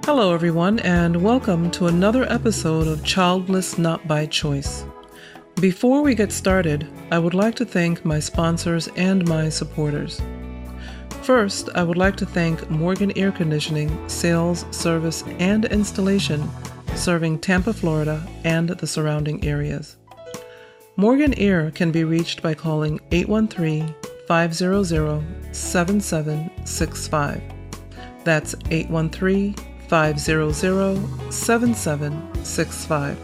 Hello, everyone, and welcome to another episode of Childless Not by Choice. Before we get started, I would like to thank my sponsors and my supporters. First, I would like to thank Morgan Air Conditioning, Sales, Service, and Installation, serving Tampa, Florida, and the surrounding areas. Morgan Air can be reached by calling 813-500-7765. That's 813-500-7765.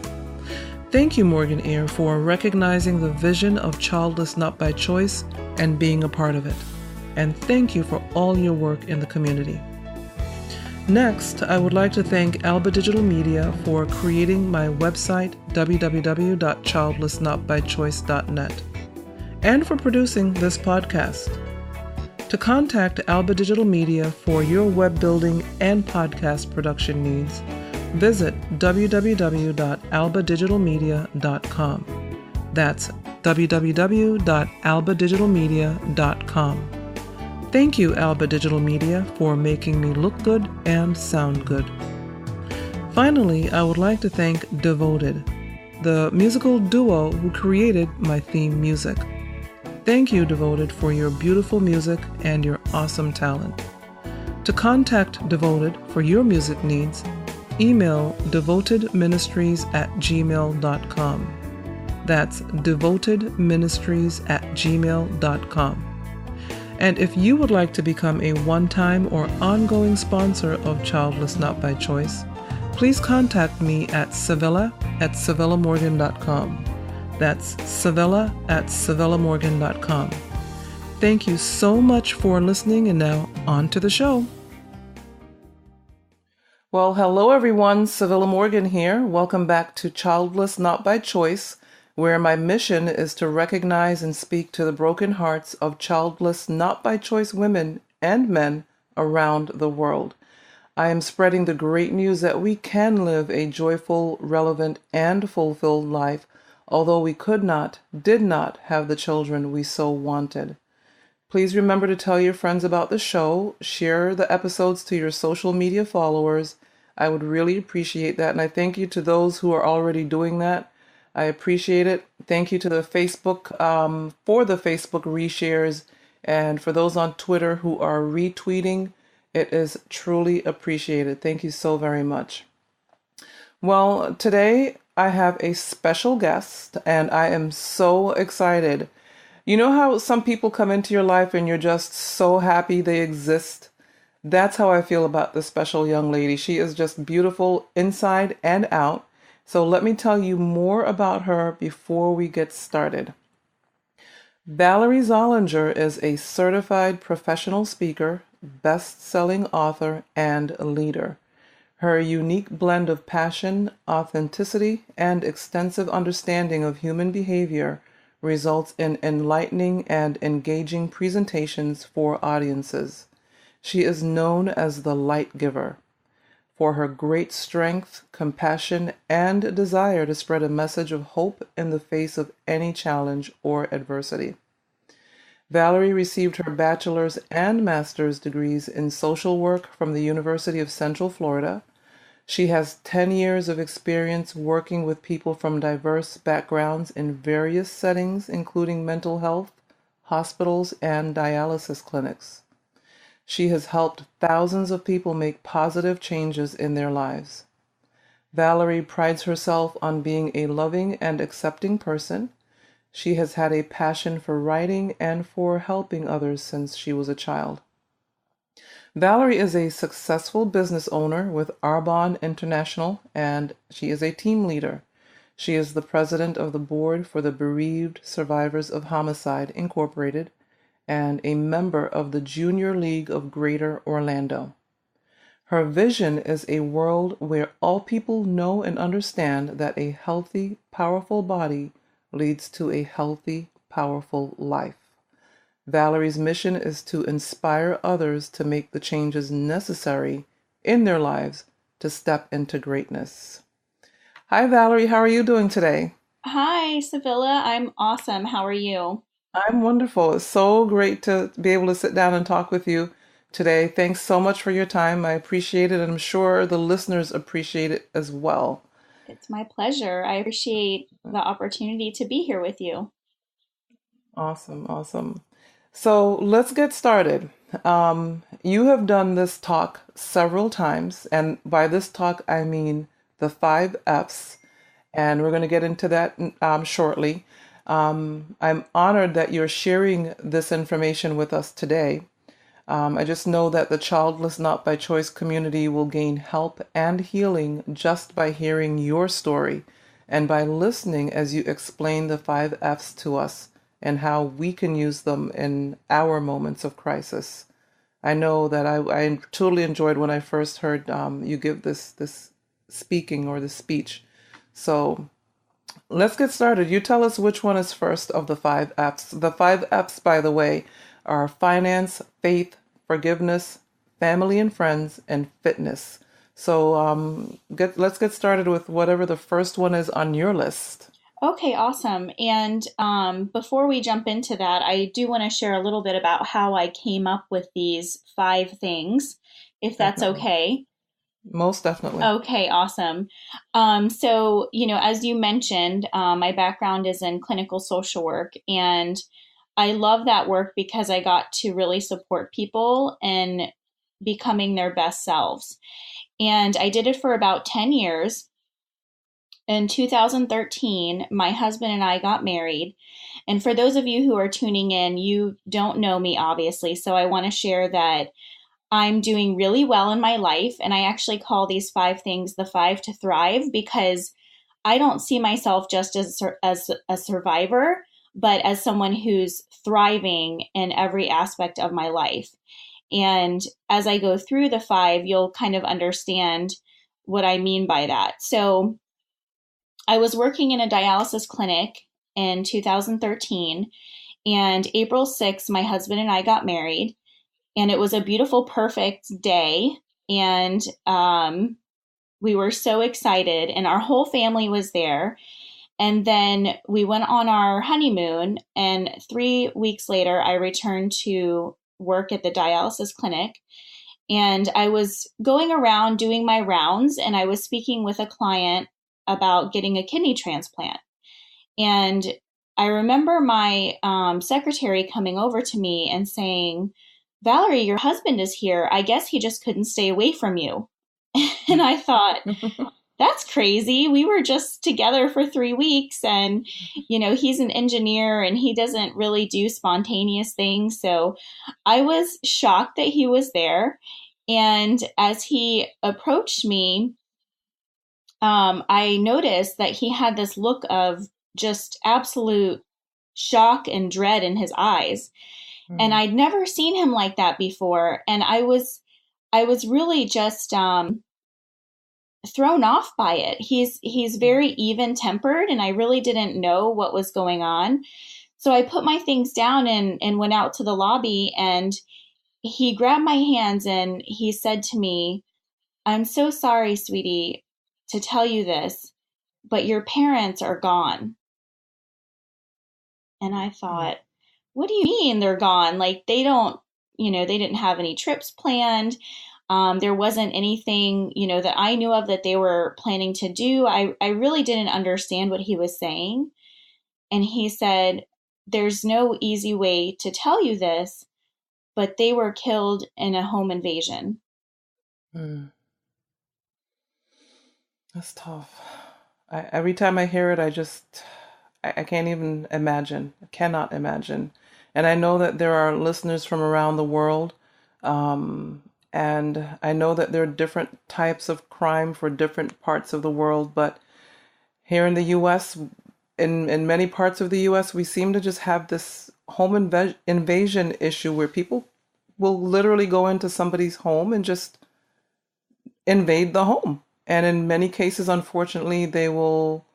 Thank you, Morgan Air, for recognizing the vision of Childless Not by Choice and being a part of it. And thank you for all your work in the community. Next, I would like to thank Alba Digital Media for creating my website, www.childlessnotbychoice.net, and for producing this podcast. To contact Alba Digital Media for your web building and podcast production needs, visit www.albadigitalmedia.com. That's www.albadigitalmedia.com. Thank you, Alba Digital Media, for making me look good and sound good. Finally, I would like to thank Devoted, the musical duo who created my theme music. Thank you, Devoted, for your beautiful music and your awesome talent. To contact Devoted for your music needs, email devotedministries@gmail.com. That's devotedministries@gmail.com. And if you would like to become a one-time or ongoing sponsor of Childless Not by Choice, please contact me at Civilla@CivillaMorgan.com. That's Civilla@CivillaMorgan.com. Thank you so much for listening, and now on to the show. Well, hello everyone, Civilla Morgan here. Welcome back to Childless Not by Choice, where my mission is to recognize and speak to the broken hearts of childless not by choice women and men around the world. I am spreading the great news that we can live a joyful, relevant, and fulfilled life, although we did not have the children we so wanted. Please remember to tell your friends about the show, share the episodes to your social media followers. I would really appreciate that, and I thank you to those who are already doing that. I appreciate it. Thank you to the Facebook, for the Facebook reshares, and for those on Twitter who are retweeting. It is truly appreciated. Thank you so very much. Well, today I have a special guest, and I am so excited. You know how some people come into your life and you're just so happy they exist? That's how I feel about this special young lady. She is just beautiful inside and out. So let me tell you more about her before we get started. Valerie Zollinger is a certified professional speaker, best-selling author, and leader. Her unique blend of passion, authenticity, and extensive understanding of human behavior results in enlightening and engaging presentations for audiences. She is known as the Light Giver for her great strength, compassion, and desire to spread a message of hope in the face of any challenge or adversity. Valerie received her bachelor's and master's degrees in social work from the University of Central Florida. She has 10 years of experience working with people from diverse backgrounds in various settings, including mental health, hospitals, and dialysis clinics. She has helped thousands of people make positive changes in their lives. Valerie prides herself on being a loving and accepting person. She has had a passion for writing and for helping others since she was a child. Valerie is a successful business owner with Arbonne International, and she is a team leader. She is the president of the board for the Bereaved Survivors of Homicide, Incorporated, and a member of the Junior League of Greater Orlando. Her vision is a world where all people know and understand that a healthy, powerful body leads to a healthy, powerful life. Valerie's mission is to inspire others to make the changes necessary in their lives to step into greatness. Hi, Valerie. How are you doing today? Hi, Civilla. I'm awesome. How are you? I'm wonderful. It's so great to be able to sit down and talk with you today. Thanks so much for your time. I appreciate it, and I'm sure the listeners appreciate it as well. It's my pleasure. I appreciate the opportunity to be here with you. Awesome, awesome. So let's get started. You have done this talk several times, and by this talk, I mean the five F's, and we're going to get into that shortly. I'm honored that you're sharing this information with us today. I just know that the Childless Not by Choice community will gain help and healing just by hearing your story and by listening as you explain the five F's to us and how we can use them in our moments of crisis. I know that I totally enjoyed when I first heard you give this speaking or the speech. So let's get started. You tell us which one is first of the five F's. The five F's, by the way, are finance, faith, forgiveness, family and friends, and fitness. So let's get started with whatever the first one is on your list. Okay, awesome. And before we jump into that, I do want to share a little bit about how I came up with these five things, if that's Definitely. okay. Most definitely. Okay, awesome. As you mentioned, my background is in clinical social work, and I love that work because I got to really support people in becoming their best selves. And I did it for about 10 years. In 2013, my husband and I got married. And for those of you who are tuning in, you don't know me, obviously. So I want to share that I'm doing really well in my life. And I actually call these five things the five to thrive because I don't see myself just as a survivor, but as someone who's thriving in every aspect of my life. And as I go through the five, you'll kind of understand what I mean by that. So I was working in a dialysis clinic in 2013, and April 6th, my husband and I got married, and it was a beautiful, perfect day. And we were so excited, and our whole family was there. And then we went on our honeymoon, and 3 weeks later, I returned to work at the dialysis clinic. And I was going around doing my rounds, and I was speaking with a client about getting a kidney transplant. And I remember my secretary coming over to me and saying, Valerie, your husband is here. I guess he just couldn't stay away from you. And I thought, that's crazy. We were just together for 3 weeks, and, he's an engineer and he doesn't really do spontaneous things. So I was shocked that he was there. And as he approached me, I noticed that he had this look of just absolute shock and dread in his eyes. And Mm, I'd never seen him like that before. And I was really just thrown off by it. He's very even tempered, and I really didn't know what was going on. So I put my things down and went out to the lobby, and he grabbed my hands and he said to me, I'm so sorry, sweetie, to tell you this, but your parents are gone. And I mm, thought, what do you mean they're gone? Like, they didn't have any trips planned. There wasn't anything, that I knew of that they were planning to do. I really didn't understand what he was saying. And he said, there's no easy way to tell you this, but they were killed in a home invasion. mm. That's tough. Every time I hear it, I can't even imagine. I cannot imagine. And I know that there are listeners from around the world. And I know that there are different types of crime for different parts of the world. But here in the US, in many parts of the US, we seem to just have this invasion issue where people will literally go into somebody's home and just invade the home. And in many cases, unfortunately, they will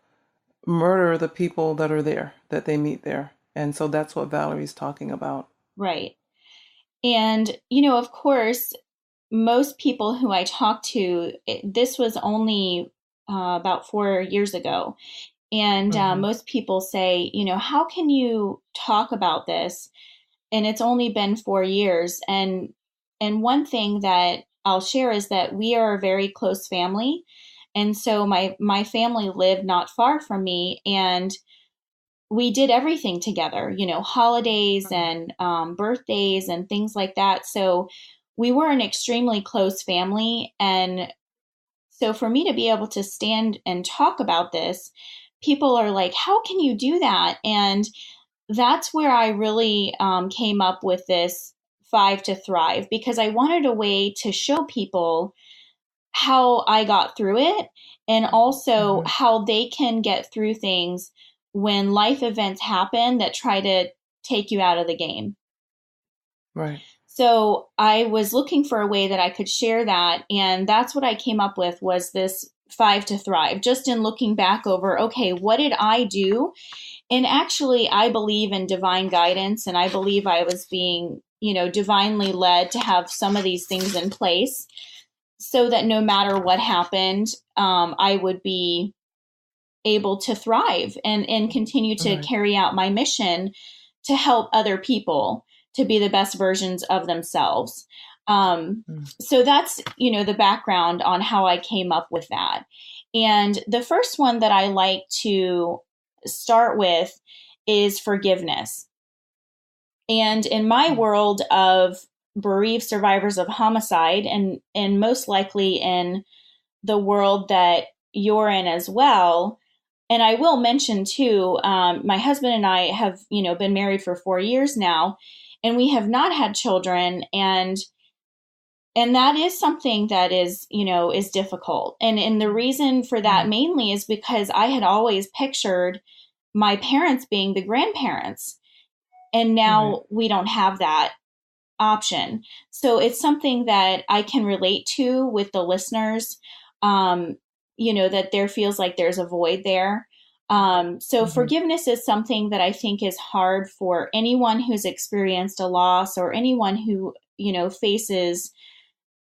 murder the people that are there, that they meet there. And so that's what Valerie's talking about. Right. And, of course, most people who I talked to, this was only about 4 years ago. And Hmm. most people say, how can you talk about this? And it's only been 4 years. And And one thing that I'll share is that we are a very close family. And so my family lived not far from me, and we did everything together, holidays and birthdays and things like that. So we were an extremely close family. And so for me to be able to stand and talk about this, people are like, how can you do that? And that's where I really came up with this 5 to Thrive, because I wanted a way to show people how I got through it, and also Mm-hmm. how they can get through things when life events happen that try to take you out of the game. Right. So I was looking for a way that I could share that, and that's what I came up with, was this 5 to Thrive, just in looking back over, okay, what did I do? And actually, I believe in divine guidance, and I believe I was being, divinely led to have some of these things in place so that no matter what happened, I would be able to thrive and continue to Right. carry out my mission to help other people to be the best versions of themselves. Mm. So that's, the background on how I came up with that. And the first one that I like to start with is forgiveness. And in my Mm. world of bereaved survivors of homicide, and most likely in the world that you're in as well. And I will mention too, my husband and I have, been married for 4 years now, and we have not had children, and that is something that is difficult. And the reason for that Right. mainly is because I had always pictured my parents being the grandparents, and Right. now we don't have that option. So it's something that I can relate to with the listeners, that there feels like there's a void there. So Mm-hmm. forgiveness is something that I think is hard for anyone who's experienced a loss, or anyone who, faces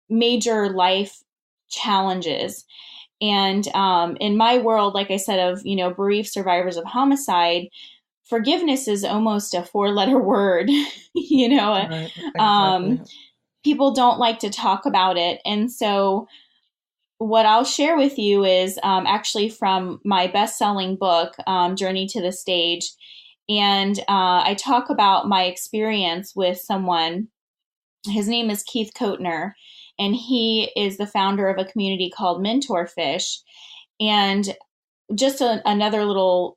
major life challenges. And in my world, like I said, of, bereaved survivors of homicide, forgiveness is almost a 4 letter word. you know, Right. Exactly. um, People don't like to talk about it. And so, what I'll share with you is actually from my best selling book, Journey to the Stage. And I talk about my experience with someone. His name is Keith Kotner, and he is the founder of a community called Mentor Fish. And just another little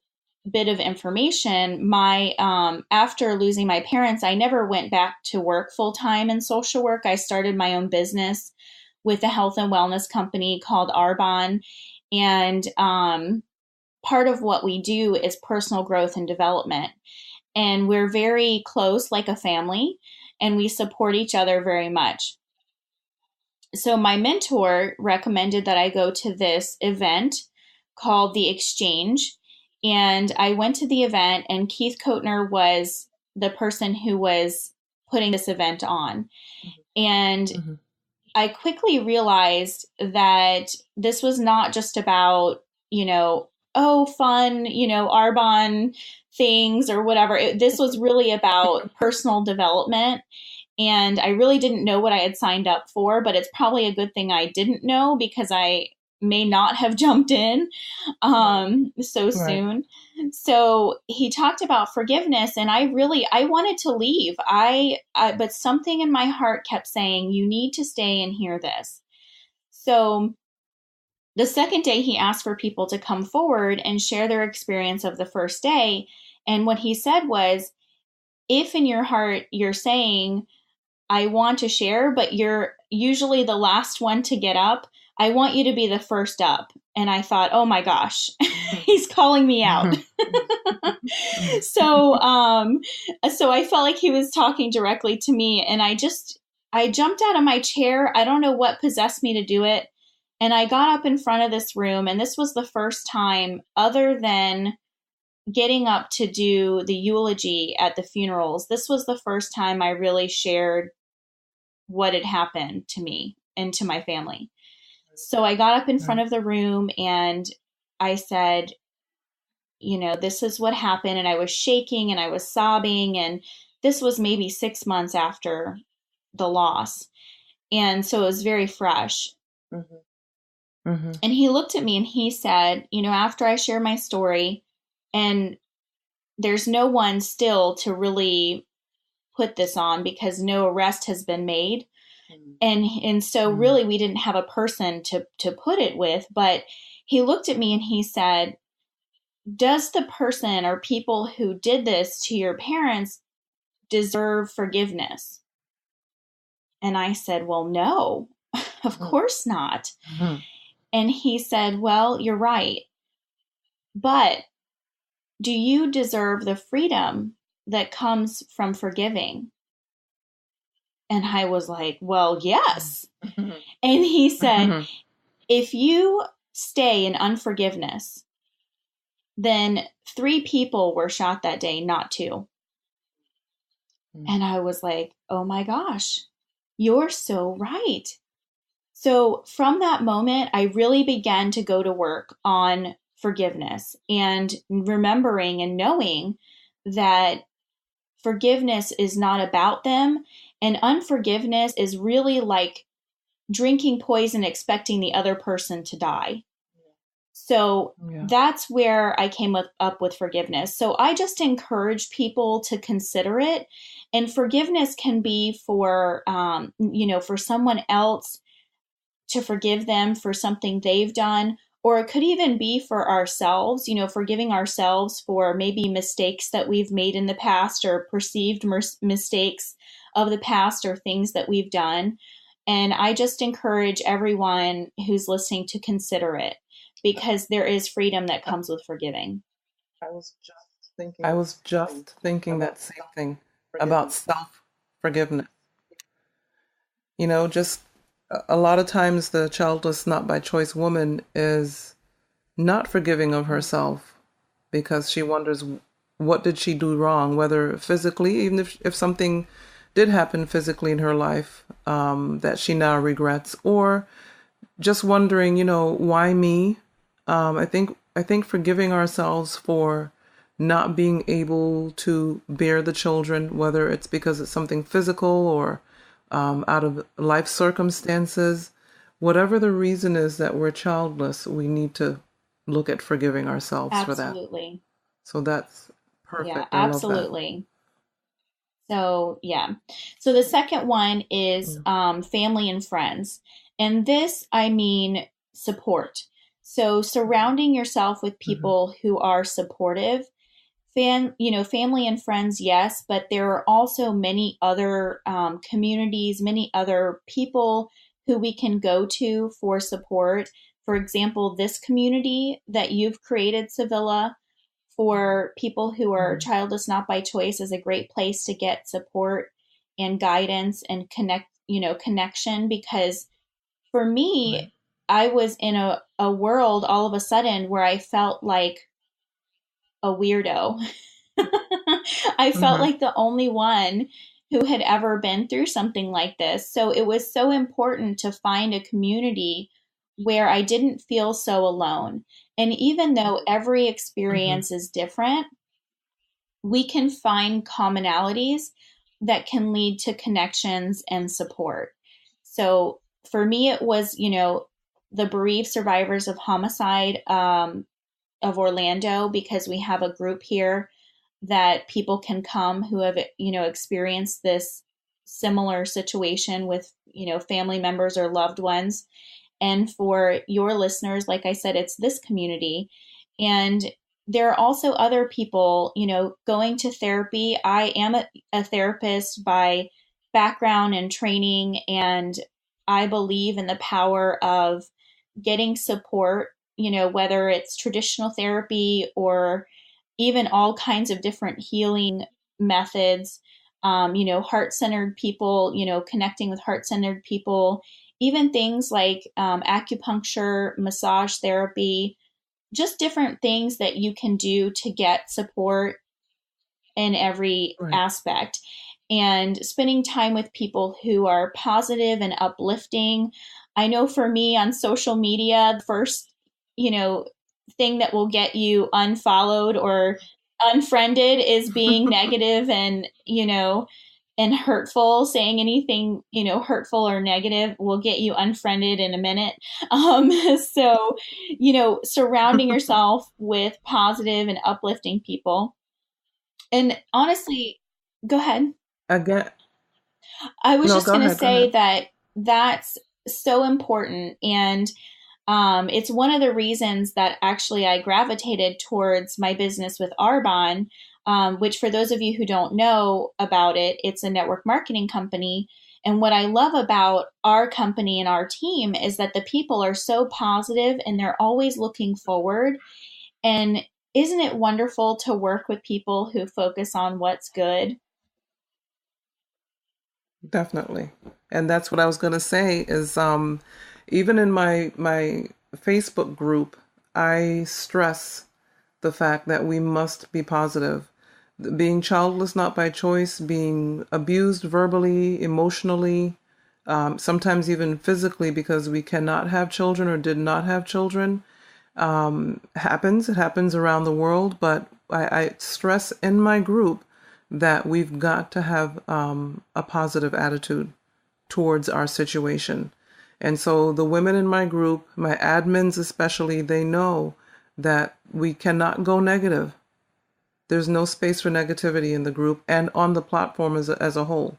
bit of information, my after losing my parents, I never went back to work full time in social work. I started my own business with a health and wellness company called Arbonne. And part of what we do is personal growth and development, and we're very close, like a family, and we support each other very much. So my mentor recommended that I go to this event called The Exchange. And I went to the event, and Keith Kotner was the person who was putting this event on. And Mm-hmm. I quickly realized that this was not just about, oh, fun, Arbonne things or whatever. This was really about personal development, and I really didn't know what I had signed up for, but it's probably a good thing I didn't know, because I may not have jumped in so Right. soon. So he talked about forgiveness, and I wanted to leave. But something in my heart kept saying, you need to stay and hear this. So the second day, he asked for people to come forward and share their experience of the first day. And what he said was, if in your heart you're saying, I want to share, but you're usually the last one to get up, I want you to be the first up. And I thought, oh my gosh, he's calling me out. Mm-hmm. so, so I felt like he was talking directly to me, and I jumped out of my chair. I don't know what possessed me to do it. And I got up in front of this room, and this was the first time, other than getting up to do the eulogy at the funerals, this was the first time I really shared what had happened to me and to my family. So I got up in front Right. of the room, and I said, this is what happened. And I was shaking and I was sobbing. And this was maybe 6 months after the loss. And so it was very fresh. Mm-hmm. Mm-hmm. And he looked at me and he said, after I share my story, and there's no one still to really put this on because no arrest has been made. And so really we didn't have a person to put it with, but he looked at me and he said, does the person or people who did this to your parents deserve forgiveness? And I said, well, no, of course not. Mm-hmm. And he said, well, you're right. But do you deserve the freedom that comes from forgiving? And I was like, well, yes. Mm-hmm. And he said, Mm-hmm. if you stay in unforgiveness, then 3 people were shot that day, not 2. And I was like, oh my gosh, you're so right. So from that moment, I really began to go to work on forgiveness and remembering and knowing that forgiveness is not about them. And unforgiveness is really like drinking poison, expecting the other person to die. So Yeah. that's where I came up with forgiveness. So I just encourage people to consider it. And forgiveness can be for, for someone else, to forgive them for something they've done, or it could even be for ourselves, forgiving ourselves for maybe mistakes that we've made in the past or perceived mistakes of the past or things that we've done. And I just encourage everyone who's listening to consider it because there is freedom that comes with forgiving. I was just thinking that same thing about self forgiveness. Just a lot of times the childless, not by choice woman is not forgiving of herself because she wonders what did she do wrong, whether physically, even if something did happen physically in her life that she now regrets, or just wondering, why me? I think forgiving ourselves for not being able to bear the children, whether it's because it's something physical or out of life circumstances, whatever the reason is that we're childless, we need to look at forgiving ourselves for that. Absolutely. So that's Yeah, perfect. I love that. absolutely. So, yeah. So the second one is family and friends. And this, I mean, support. So surrounding yourself with Mhm. people who are supportive. Family and friends, yes, but there are also many other communities, many other people who we can go to for support. For example, this community that you've created, Civilla, for people who are Mhm. childless not by choice is a great place to get support and guidance and connection because for me, Right. I was in a world all of a sudden where I felt like a weirdo. I felt Mm-hmm. like the only one who had ever been through something like this. So it was so important to find a community where I didn't feel so alone. And even though every Mm-hmm. experience is different, we can find commonalities that can lead to connections and support. So for me, it was, the bereaved survivors of homicide of Orlando, because we have a group here that people can come who have, experienced this similar situation with, family members or loved ones. And for your listeners, like I said, it's this community. And there are also other people, going to therapy. I am a therapist by background and training, and I believe in the power of getting support, whether it's traditional therapy or even all kinds of different healing methods, heart centered people, connecting with heart centered people, even things like acupuncture, massage therapy, just different things that you can do to get support in every Right. aspect. And spending time with people who are positive and uplifting. I know for me on social media, the first, thing that will get you unfollowed or unfriended is being negative and, and hurtful. Saying anything, hurtful or negative will get you unfriended in a minute. So, surrounding yourself with positive and uplifting people. And honestly, go ahead. Again, I was no, just go going to ahead, go say ahead. that that's so important. And it's one of the reasons that actually I gravitated towards my business with Arbonne, which, for those of you who don't know about it, it's a network marketing company. And what I love about our company and our team is that the people are so positive and they're always looking forward. And isn't it wonderful to work with people who focus on what's good? Definitely. And that's what I was going to say is even in my Facebook group, I stress the fact that we must be positive. Being childless not by choice, being abused verbally, emotionally, sometimes even physically because we cannot have children or did not have children, happens. It happens around the world, but I stress in my group that we've got to have a positive attitude towards our situation. And so the women in my group, my admins especially, they know that we cannot go negative. There's no space for negativity in the group and on the platform as a whole.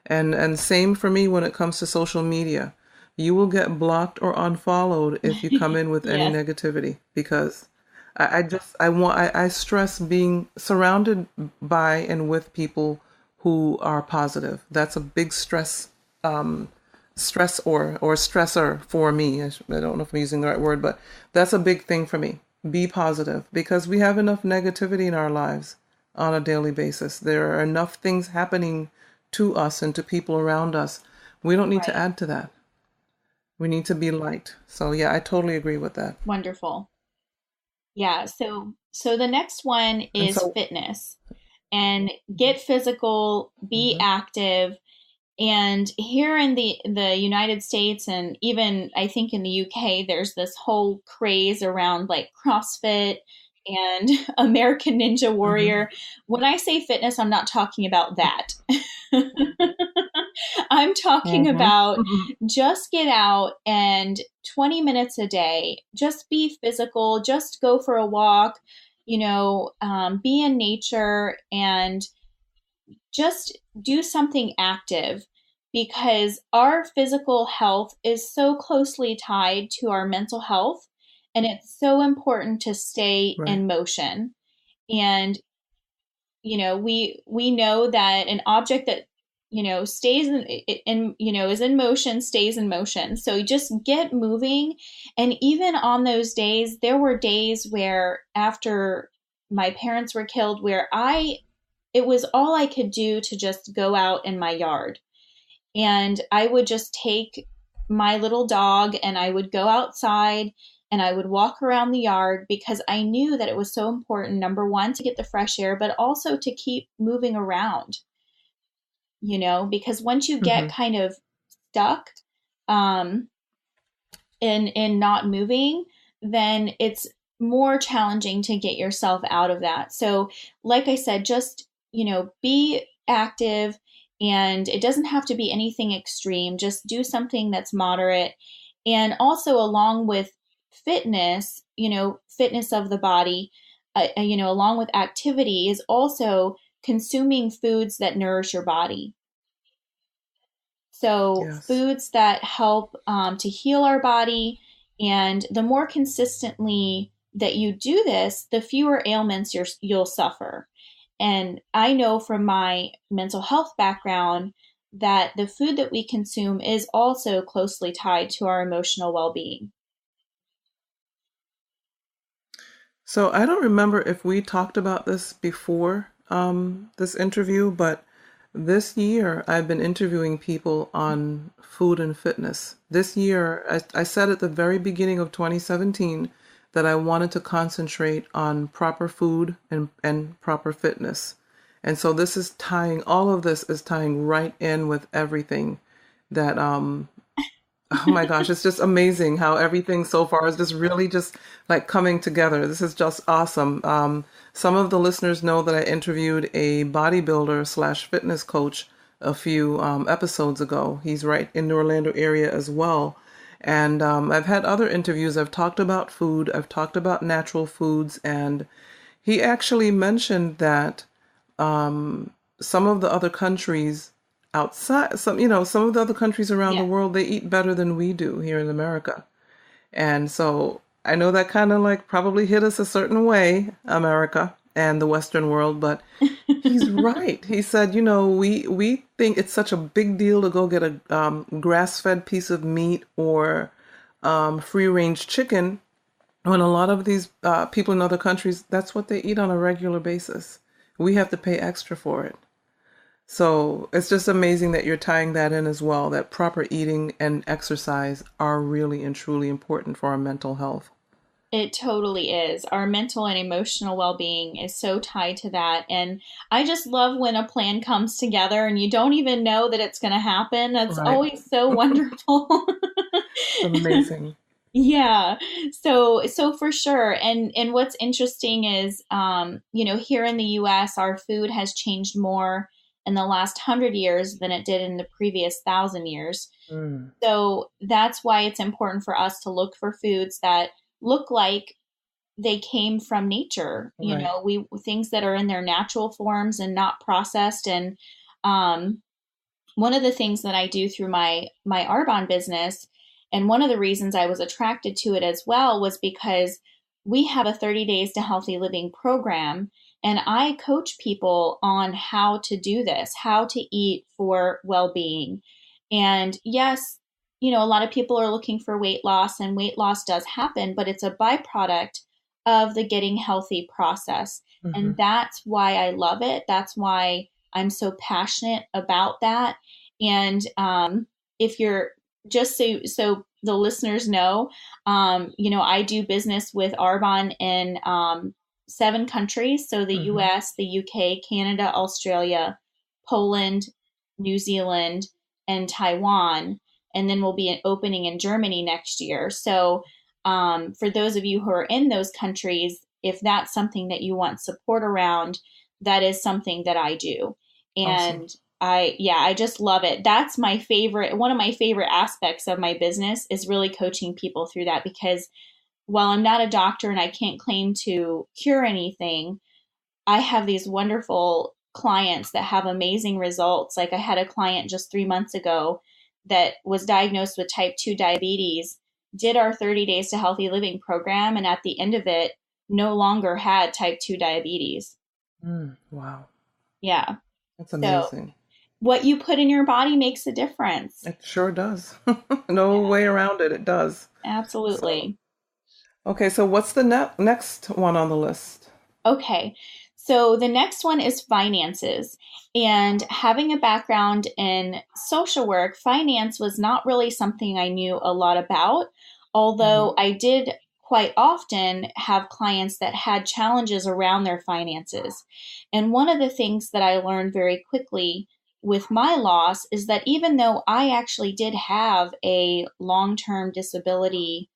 And same for me when it comes to social media. You will get blocked or unfollowed if you come in with any Yes. negativity because I stress being surrounded by and with people who are positive. That's a big stress or stressor for me. I don't know if I'm using the right word, but that's a big thing for me. Be positive because we have enough negativity in our lives on a daily basis. There are enough things happening to us and to people around us. We don't need to Right. add to that. We need to be light. So yeah, I totally agree with that. Wonderful. Yeah. So the next one And is so, fitness, and get physical, be mhm, active. And here in the United States, and even I think in the UK, there's this whole craze around like CrossFit and American Ninja mhm, Warrior. When I say fitness, I'm not talking about that. I'm talking mhm, about mhm. just get out and 20 minutes a day, just be physical, just go for a walk, be in nature and just do something active, because our physical health is so closely tied to our mental health, and it's so important to stay Right. in motion. And we know that an object that stays is in motion stays in motion. So just get moving. And even on those days, there were days where after my parents were killed, where I it was all I could do to just go out in my yard, and I would just take my little dog and I would go outside and I would walk around the yard, because I knew that it was so important, number one, to get the fresh air, but also to keep moving around, because once you get Mhm. kind of stuck um, in not moving, then it's more challenging to get yourself out of that. So, like I said, just, be active, and it doesn't have to be anything extreme. Just do something that's moderate. And also, along with fitness, fitness of the body, along with activity, is also consuming foods that nourish your body. So, Yes. foods that help to heal our body. And the more consistently that you do this, the fewer ailments you'll suffer. And I know from my mental health background that the food that we consume is also closely tied to our emotional well being. So I don't remember if we talked about this before this interview, but this year I've been interviewing people on food and fitness. This year, I said at the very beginning of 2017 that I wanted to concentrate on proper food and proper fitness. And so this is tying, all of this is tying right in with everything that oh my gosh, it's just amazing how everything so far is just really just like coming together. This is just awesome. Some of the listeners know that I interviewed a bodybuilder slash fitness coach a few episodes ago. He's right in the Orlando area as well. And I've had other interviews. I've talked about food, I've talked about natural foods, and he actually mentioned that some of the other countries outside, some of the other countries around the Yeah. world, they eat better than we do here in America. And so I know that kind of like probably hit us a certain way, America and the Western world, but he's right. He said, we think it's such a big deal to go get a grass-fed piece of meat or free-range chicken when a lot of these people in other countries, that's what they eat on a regular basis. We have to pay extra for it. So it's just amazing that you're tying that in as well, that proper eating and exercise are really and truly important for our mental health. It totally is. Our mental and emotional well being is so tied to that. And I just love when a plan comes together and you don't even know that it's going to happen. That's Right. always so wonderful. It's amazing. Yeah. So for sure. And what's interesting is here in the US our food has changed more in the last 100 years than it did in the previous 1,000 years. Mm, So that's why it's important for us to look for foods that look like they came from nature. right. We things that are in their natural forms and not processed. And um, one of the things that I do through my Arbonne business, and one of the reasons I was attracted to it as well was because we have a 30 days to healthy living program, and I coach people on how to do this, how to eat for well-being. And yes, a lot of people are looking for weight loss, and weight loss does happen, but it's a byproduct of the getting healthy process. Hmm. And that's why I love it. That's why I'm so passionate about that. And if you're just so the listeners know, I do business with Arbonne in 7 countries. So the Hmm. US, the UK, Canada, Australia, Poland, New Zealand, and Taiwan. And then we'll be opening in Germany next year. So for those of you who are in those countries, if that's something that you want support around, that is something that I do. Awesome. And I just love it. That's my favorite. One of my favorite aspects of my business is really coaching people through that because while I'm not a doctor and I can't claim to cure anything, I have these wonderful clients that have amazing results. Like I had a client just 3 months ago that was diagnosed with type 2 diabetes, did our 30 days to healthy living program, and at the end of it, no longer had type 2 diabetes. Wow. Yeah. That's So amazing. what you put in your body makes a difference. It sure does. No Yeah, way around it. It does. So, absolutely. okay, so what's the next one on the list? Okay. So the next one is finances. And having a background in social work, finance was not really something I knew a lot about, Hmm. although I did quite often have clients that had challenges around their finances. And one of the things that I learned very quickly with my loss is that even though I actually did have a long term disability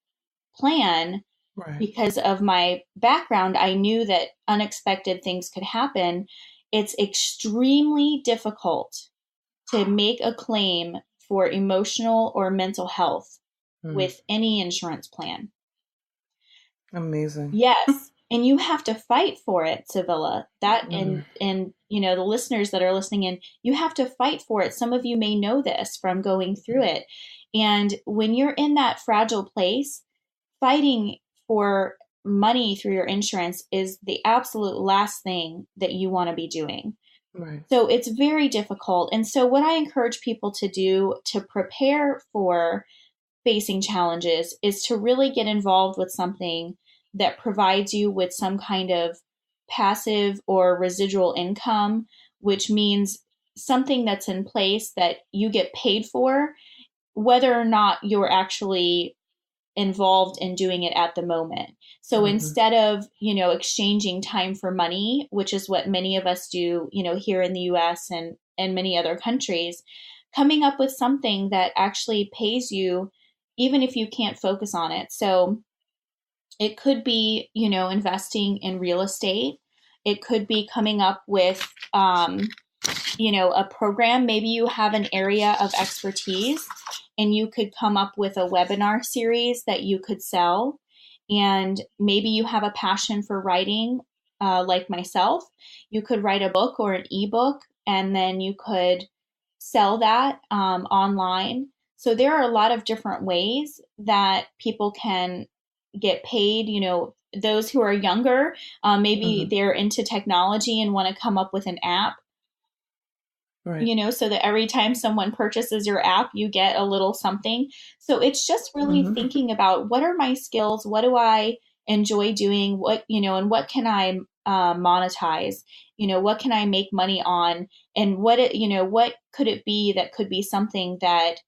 plan, Right. because of my background, I knew that unexpected things could happen. It's extremely difficult to make a claim for emotional or mental health Mm. with any insurance plan. Amazing. Yes, and you have to fight for it, Civilla. That Mm. and the listeners that are listening in, you have to fight for it. Some of you may know this from going through it. And when you're in that fragile place, fighting for money through your insurance is the absolute last thing that you want to be doing. Right. So it's very difficult. And so, what I encourage people to do to prepare for facing challenges is to really get involved with something that provides you with some kind of passive or residual income, which means something that's in place that you get paid for, whether or not you're actually involved in doing it at the moment. So Hmm. instead of, exchanging time for money, which is what many of us do, here in the US and many other countries, coming up with something that actually pays you even if you can't focus on it. So it could be, investing in real estate. It could be coming up with a program. Maybe you have an area of expertise and you could come up with a webinar series that you could sell. And maybe you have a passion for writing, like myself. You could write a book or an ebook, and then you could sell that online. So there are a lot of different ways that people can get paid. Those who are younger, maybe Hmm. they're into technology and want to come up with an app, Right. so that every time someone purchases your app, you get a little something. So it's just really Hmm. thinking about, what are my skills? What do I enjoy doing? And what can I monetize? What can I make money on? And what could it be that could be something that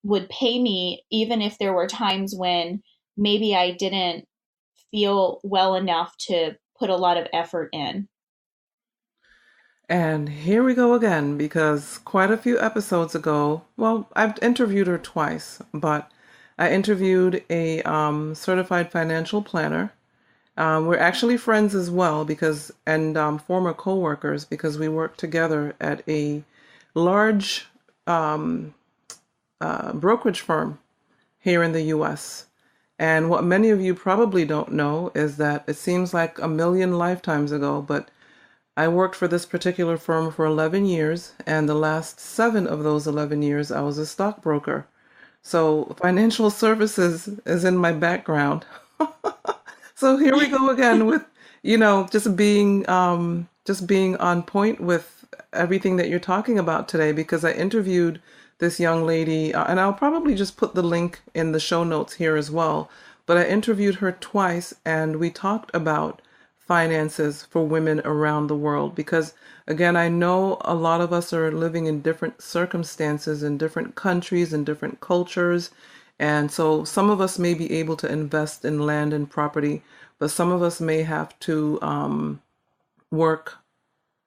would pay me, even if there were times when maybe I didn't feel well enough to put a lot of effort in. And here we go again, because quite a few episodes ago, well, I've interviewed her twice, but I interviewed a certified financial planner. We're actually friends as well, because and former coworkers, because we worked together at a large brokerage firm here in the U.S. And what many of you probably don't know is that it seems like a million lifetimes ago, but I worked for this particular firm for 11 years, and the last 7 of those 11 years, I was a stockbroker. So financial services is in my background. So here we go again with, just being on point with everything that you're talking about today, because I interviewed this young lady, and I'll probably just put the link in the show notes here as well. But I interviewed her twice, and we talked about finances for women around the world, because again, I know a lot of us are living in different circumstances in different countries and different cultures, and so some of us may be able to invest in land and property, but some of us may have to work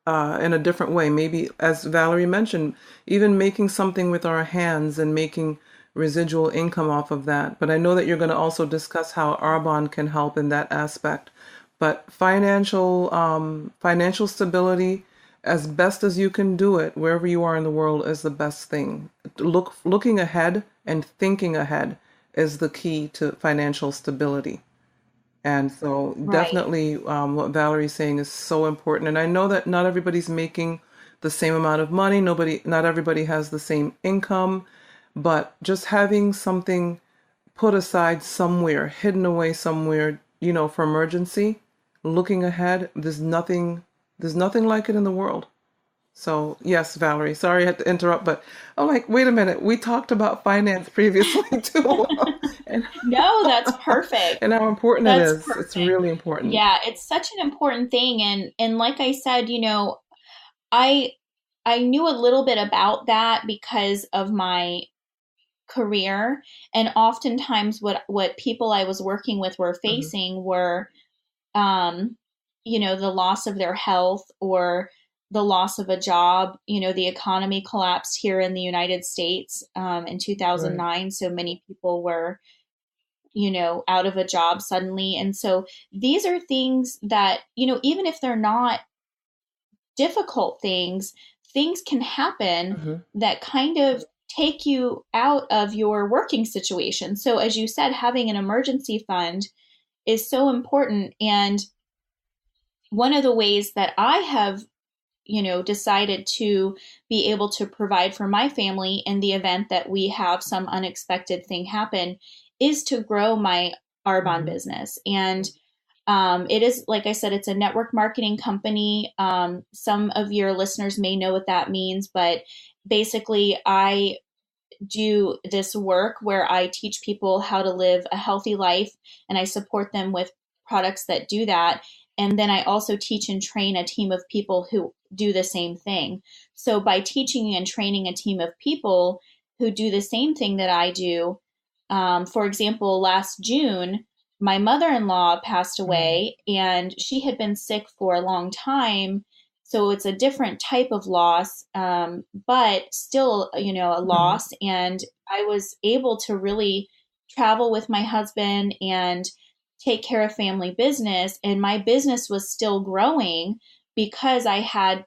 in a different way. Maybe, as Valerie mentioned, even making something with our hands and making residual income off of that. But I know that you're going to also discuss how Arbonne can help in that aspect. But financial stability, as best as you can do it, wherever you are in the world, is the best thing. Looking ahead and thinking ahead is the key to financial stability. And so Right. definitely what Valerie's saying is so important. And I know that not everybody's making the same amount of money. Not everybody has the same income, but just having something put aside somewhere, hidden away somewhere, for emergency, looking ahead, there's nothing like it in the world. So yes, Valerie, sorry I had to interrupt, but I'm like, wait a minute, we talked about finance previously too. and No, that's perfect. and how important it That's is. It's perfect. really important. Yeah, it's such an important thing, and like I said, I I knew a little bit about that because of my career, and oftentimes what people I was working with were Hmm. facing were um the loss of their health, or the loss of a job. The economy collapsed here in the United States in Right. 2009, so many people were out of a job suddenly. And so these are things that, even if they're not difficult things, things can happen Hmm. that kind of take you out of your working situation. So, as you said, having an emergency fund is so important. And one of the ways that I have decided to be able to provide for my family in the event that we have some unexpected thing happen is to grow my Arbonne Hmm. business. And it is, like I said, it's a network marketing company. Some of your listeners may know what that means, but basically, I do this work where I teach people how to live a healthy life, and I support them with products that do that. And then I also teach and train a team of people who do the same thing. So by teaching and training a team of people who do the same thing that I do, for example, last June, my mother in law passed Hmm. away, and she had been sick for a long time. So it's a different type of loss, but still, a Hmm. loss. And I was able to really travel with my husband and take care of family business. And my business was still growing because I had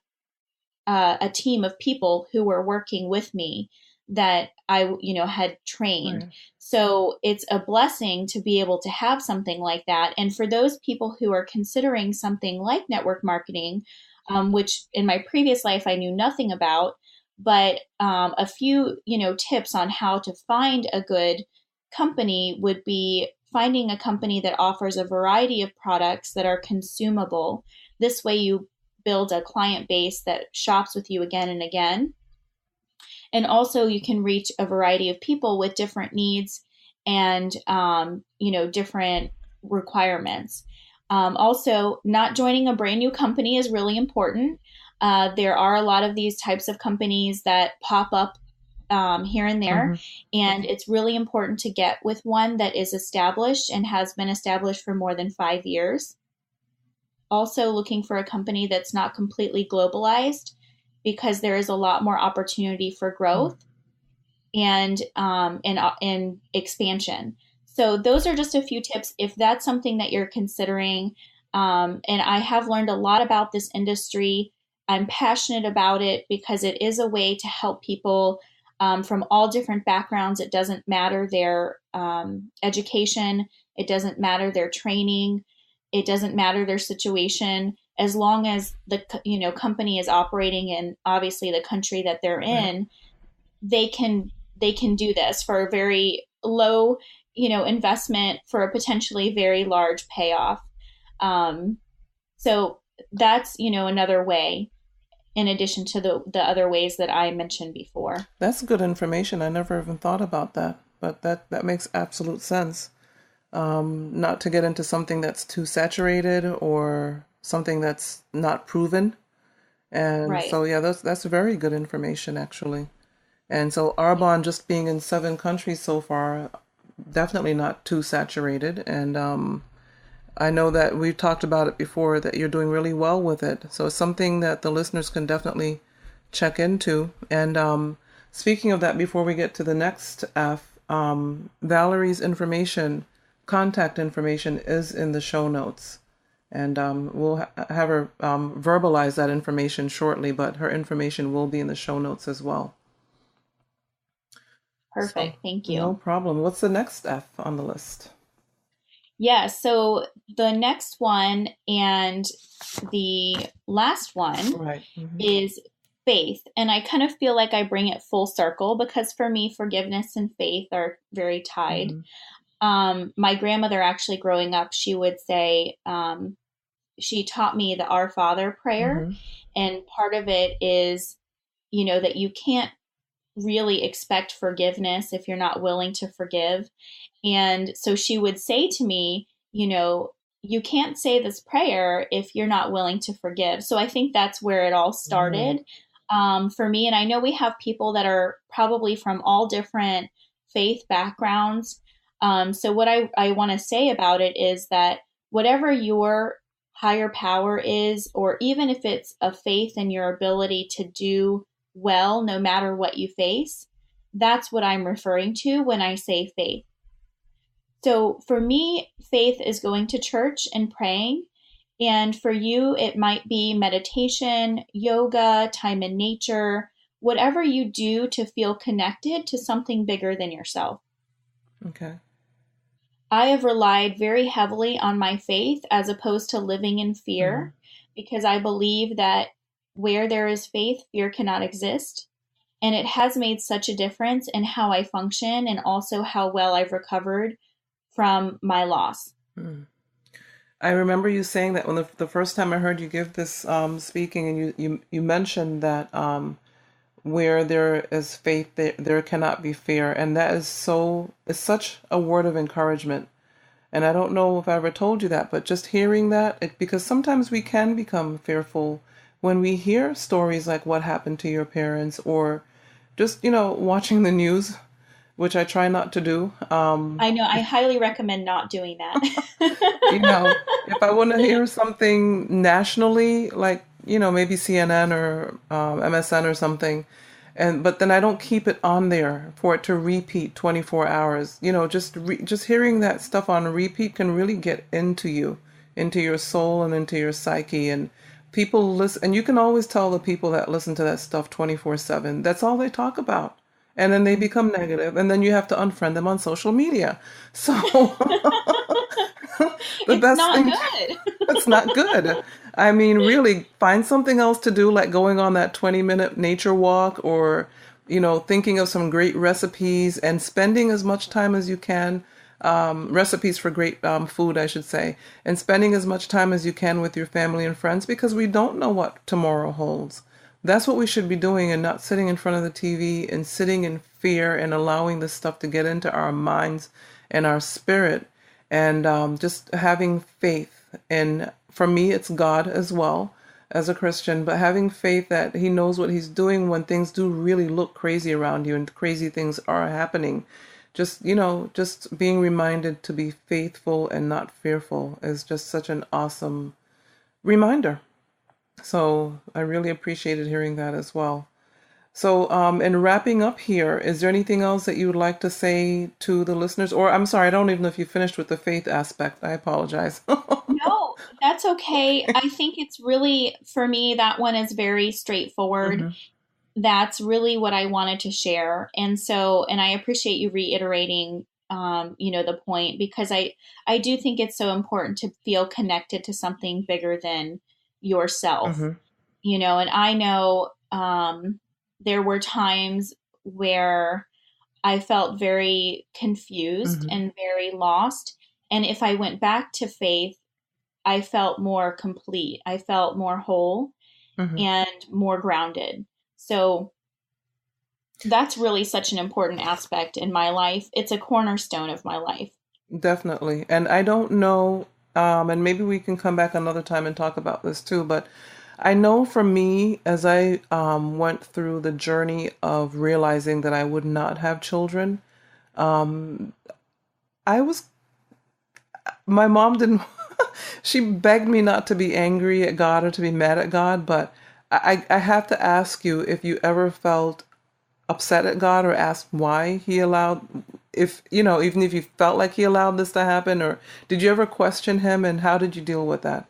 a team of people who were working with me that I, had trained. Right. So it's a blessing to be able to have something like that. And for those people who are considering something like network marketing, which in my previous life I knew nothing about, but a few, tips on how to find a good company would be finding a company that offers a variety of products that are consumable. This way you build a client base that shops with you again and again. And also you can reach a variety of people with different needs and different requirements. Also, not joining a brand new company is really important. There are a lot of these types of companies that pop up here and there, Mm-hmm. and it's really important to get with one that is established and has been established for more than 5 years. Also looking for a company that's not completely globalized, because there is a lot more opportunity for growth and expansion. So those are just a few tips if that's something that you're considering. And I have learned a lot about this industry. I'm passionate about it because it is a way to help people from all different backgrounds. It doesn't matter their education, it doesn't matter their training, it doesn't matter their situation. As long as the company is operating in obviously the country that they're Right. in, they can they can do this for a very low investment for a potentially very large payoff. um, so that's another way in addition to the other ways that I mentioned before. That's good information. I never even thought about that, but that makes absolute sense. Not to get into something that's too saturated or something that's not proven. And Right. so, yeah, that's very good information, actually. And so, Arbonne just being in 7 countries so far, definitely not too saturated. And I know that we've talked about it before that you're doing really well with it. So it's something that the listeners can definitely check into. And speaking of that, before we get to the next F, Valerie's information, contact information is in the show notes. And we'll have her verbalize that information shortly, but her information will be in the show notes as well. So, Perfect, thank no you. problem. What's the next F on the list? Yeah, so the next one and the last one Right. Mm-hmm. is faith. And I kind of feel like I bring it full circle because for me, forgiveness and faith are very tied. Mm-hmm. My grandmother, actually, growing up, she would say, she taught me the Our Father prayer. Mm-hmm. And part of it is, that you can't really expect forgiveness if you're not willing to forgive. And so she would say to me, you can't say this prayer if you're not willing to forgive. So I think that's where it all Mm-hmm. started for me. And I know we have people that are probably from all different faith backgrounds. So what I want to say about it is that whatever your higher power is, or even if it's a faith in your ability to do well no matter what you face, that's what I'm referring to when I say faith. So for me, faith is going to church and praying. And for you, it might be meditation, yoga, time in nature, whatever you do to feel connected to something bigger than yourself. Okay. I have relied very heavily on my faith as opposed to living in Mm-hmm. fear, because I believe that where there is faith, fear cannot exist. And it has made such a difference in how I function and also how well I've recovered from my loss. Mm. I remember you saying that when the first time I heard you give this speaking, and you mentioned that where there is faith, there cannot be fear, and that is it's such a word of encouragement. And I don't know if I ever told you that, but just hearing that, because sometimes we can become fearful when we hear stories like what happened to your parents, or just watching the news, which I try not to do. I know, I highly recommend not doing that. you know, if I want to hear something nationally, like, maybe CNN or MSN or something, but then I don't keep it on there for it to repeat 24 hours. Just hearing that stuff on repeat can really get into you, into your soul and into your psyche. And People listen, and you can always tell the people that listen to that stuff 24/7. That's all they talk about. And then they become negative, and then you have to unfriend them on social media. So the It's best not thing, good. it's not good. I mean, really, find something else to do, like going on that 20-minute nature walk, or, thinking of some great recipes and spending as much time as you can, recipes for great food, I should say, and spending as much time as you can with your family and friends, because we don't know what tomorrow holds. That's what we should be doing, and not sitting in front of the TV and sitting in fear and allowing this stuff to get into our minds and our spirit, and just having faith. And for me, it's God as well as a Christian, but having faith that He knows what He's doing when things do really look crazy around you and crazy things are happening. Just being reminded to be faithful and not fearful is just such an awesome reminder. So I really appreciated hearing that as well. So, in wrapping up here, is there anything else that you would like to say to the listeners? Or I'm sorry, I don't even know if you finished with the faith aspect. I apologize. No, that's okay. I think it's really, for me, that one is very straightforward. Hmm. That's really what I wanted to share. And so, and I appreciate you reiterating, the point, because I do think it's so important to feel connected to something bigger than yourself, Hmm. and I know, there were times where I felt very confused Hmm. and very lost. And if I went back to faith, I felt more complete. I felt more whole Hmm. and more grounded. So that's really such an important aspect in my life. It's a cornerstone of my life. Definitely. And I don't know, and maybe we can come back another time and talk about this too, but I know for me, as I went through the journey of realizing that I would not have children, I was, my mom didn't, she begged me not to be angry at God or to be mad at God, but I have to ask you if you ever felt upset at God or asked why He allowed, if, even if you felt like He allowed this to happen, or did you ever question Him, and how did you deal with that?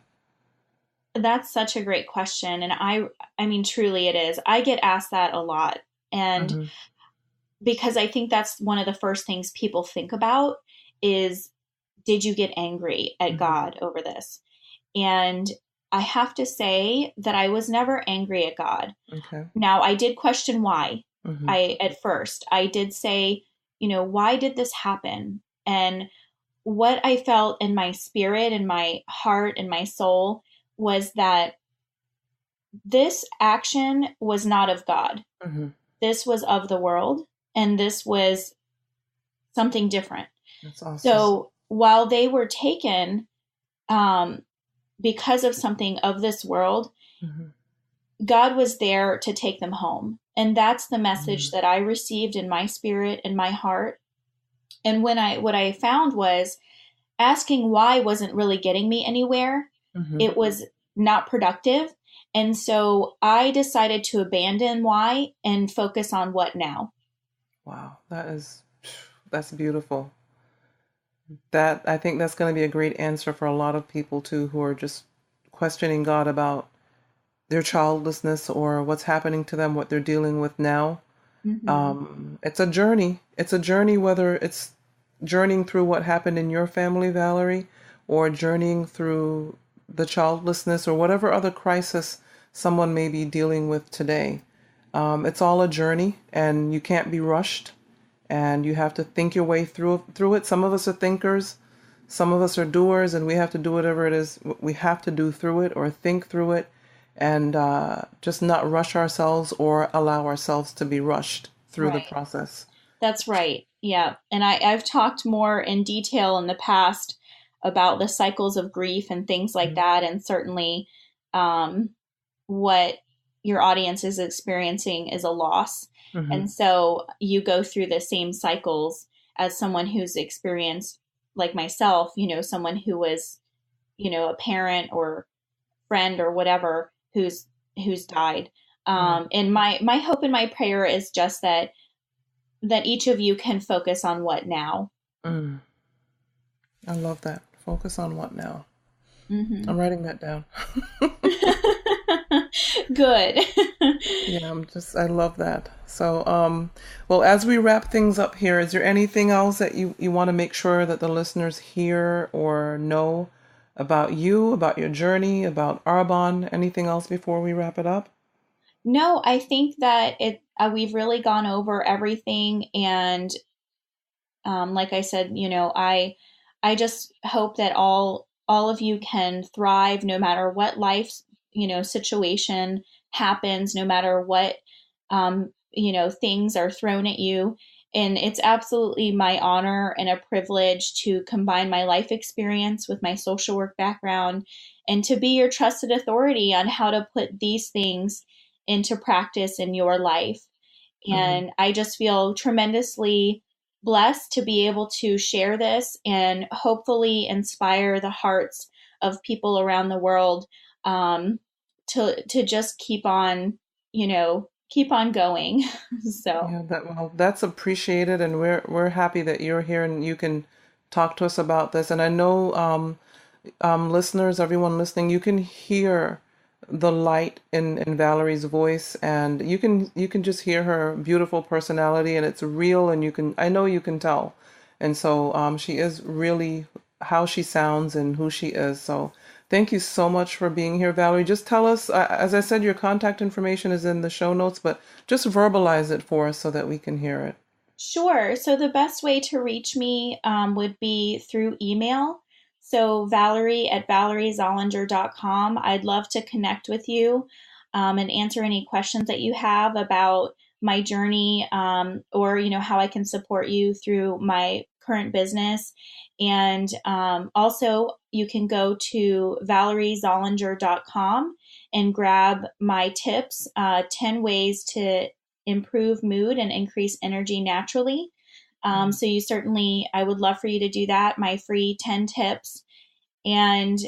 That's such a great question. And I mean, truly it is. I get asked that a lot. And Hmm. because I think that's one of the first things people think about is, did you get angry at Hmm. God over this? And I have to say that I was never angry at God. Okay. Now, I did question why. Hmm. At first, I did say, why did this happen? And what I felt in my spirit and my heart and my soul was that this action was not of God. Hmm. This was of the world, and this was something different. That's awesome. So while they were taken, um, because of something of this world, Hmm. God was there to take them home. And that's the message Hmm. that I received in my spirit and my heart. And what I found was, asking why wasn't really getting me anywhere. Hmm. It was not productive. And so I decided to abandon why and focus on what now. Wow, that's beautiful. That, I think that's going to be a great answer for a lot of people too, who are just questioning God about their childlessness or what's happening to them, what they're dealing with now. Mm-hmm. It's a journey. It's a journey, whether it's journeying through what happened in your family, Valerie, or journeying through the childlessness or whatever other crisis someone may be dealing with today. It's all a journey, and you can't be rushed, and you have to think your way through it. Some of us are thinkers, some of us are doers, and we have to do whatever it is we have to do through it or think through it, and just not rush ourselves or allow ourselves to be rushed through the Right. process. That's right. Yeah. And I've talked more in detail in the past about the cycles of grief and things like that. And certainly, um, what your audience is experiencing is a loss. Mm-hmm. And so you go through the same cycles as someone who's experienced, like myself, someone who was, a parent or friend or whatever who's died. Right. And my hope and my prayer is just that each of you can focus on what now. Mm. I love that. Focus on what now. Hmm. I'm writing that down. Good. Yeah, I love that. So, well, as we wrap things up here, is there anything else that you want to make sure that the listeners hear or know about you, about your journey, about Arbonne? Anything else before we wrap it up? No, I think that we've really gone over everything, and like I said, I just hope that all of you can thrive no matter what life's situation happens, no matter what things are thrown at you. And it's absolutely my honor and a privilege to combine my life experience with my social work background and to be your trusted authority on how to put these things into practice in your life. Hmm. And I just feel tremendously blessed to be able to share this and hopefully inspire the hearts of people around the world, um, to just keep on going. So Yeah, that's appreciated, and we're happy that you're here and you can talk to us about this. And I know, listeners, everyone listening, you can hear the light in Valerie's voice, and you can just hear her beautiful personality, and it's real, and I know you can tell. And so, she is really how she sounds and who she is. So thank you so much for being here, Valerie. Just tell us, as I said, your contact information is in the show notes, but just verbalize it for us so that we can hear it. sure. So the best way to reach me would be through email. So Valerie at valeriezollinger.com. I'd love to connect with you and answer any questions that you have about my journey, or how I can support you through my current business. And also, you can go to valeriezollinger.com and grab my tips, 10 ways to improve mood and increase energy naturally. So you certainly, I would love for you to do that. My free 10 tips. And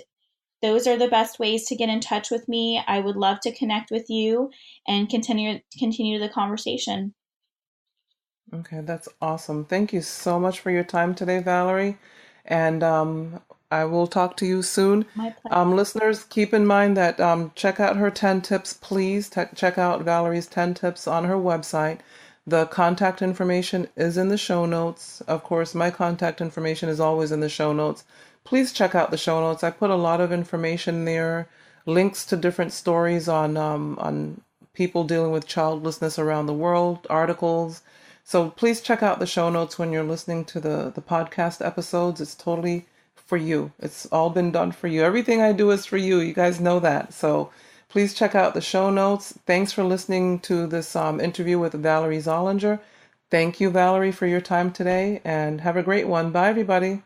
those are the best ways to get in touch with me. I would love to connect with you and continue the conversation. Okay, that's awesome. Thank you so much for your time today, Valerie. And I will talk to you soon. My pleasure. Listeners, keep in mind that check out her 10 tips, please. Check out Valerie's 10 tips on her website. The contact information is in the show notes. Of course, my contact information is always in the show notes. Please check out the show notes. I put a lot of information there, links to different stories on people dealing with childlessness around the world, articles. So please check out the show notes when you're listening to the podcast episodes. It's totally for you. It's all been done for you. Everything I do is for you. You guys know that. So please check out the show notes. Thanks for listening to this interview with Valerie Zollinger. Thank you, Valerie, for your time today, and have a great one. Bye, everybody.